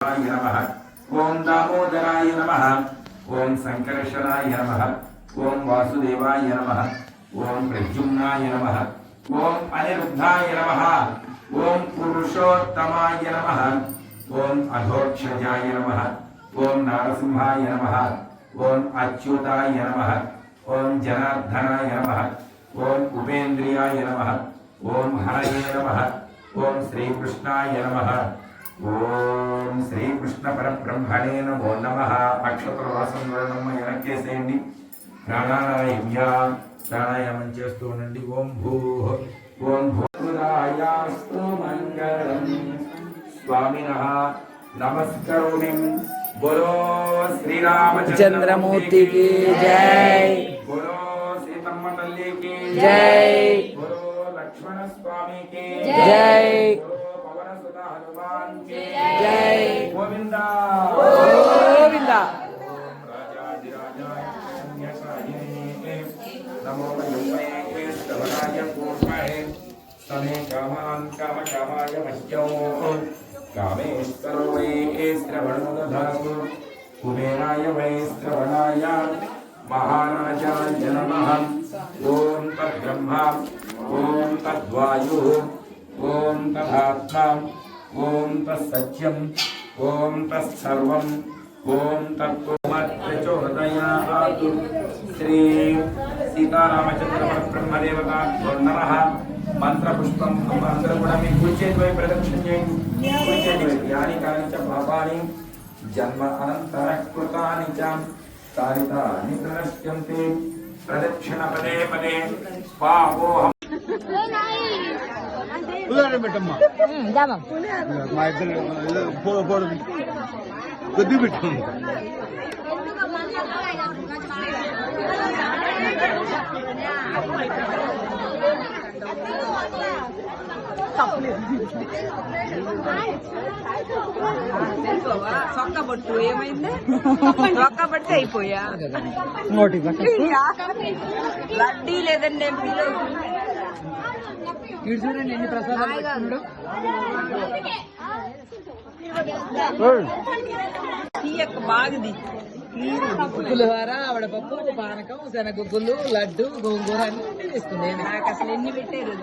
नमः ओम दामोदराय नमः ओम संकर्षणाय नमः ओम वासुदेवाय नमः ओम प्रद्युम्नाय नमः ओम अनिरुद्धाय नमः ओम पुरुषोत्तमाय नमः ओम अधोक्षजाय नमः ओम नारसिंहाय नमः ओम अच्युताय नमः ओम जनार्दनाय नमः ओम उपेन्द्रियाय नमः ओम हरये नमः ओम श्रीकृष्णाय नमः ओम श्री कृष्ण परब्रह्मणे नमो नमः अक्षत्रवाసం వెనక్కేసేయండి ప్రాణాయామం చేస్తూ ఉండండి ఓం భూః ఓం భూరాయాస్తు మంగళం స్వామినః నమస్కరోమి బోలో శ్రీరామచంద్రమూర్తికి జై బోలో సీతమ్మ తల్లికి జై బోలో లక్ష్మణ స్వామికి జై हनुमान की जय गोविंदा गोविंदा नमो वैष्णवे श्रवणाय पूर्णये समे कामान् कामकामाय मह्यौ कामेश्वरो वै श्रवणो दधातु कुबेराय वै श्रवणाय महाराजाय नमः ओम तद्ब्रह्मा ओम तद्वायुः ओम तदात्मा ओम तत्सत्यम ओम तत्सर्वम ओम तत्प्रचोदयात् श्री सीतारामचंद्र ब्रह्मदेवता नमः मंत्र पुष्पम मंत्र కూడా మీ కుడి చేతి వైపు ప్రదక్షిణ చేయండి కుడి చేతి వైపు యాని కానిచ పాపాని జన్మ అనంతర కృతాని చ కారితాని ప్రణశ్యంతి ప్రదక్షిణ పదే పదే పాపోహం పెట్టమ్మా మా ఇద్దరు కొద్ది పెట్టుకుంది చొక్క బొట్టు ఏమైంది చొక్క బట్టి అయిపోయా లడ్డీ లేదండి ఎంపీలో చూడండి ఎన్ని ప్రసాదాలు బాగుంది పులిహోర ఆవిడపప్పు పానకం శనగగుగ్గులు లడ్డు గోంగూర అన్ని తీసుకుంది నాకు అసలు ఎన్ని పెట్టారు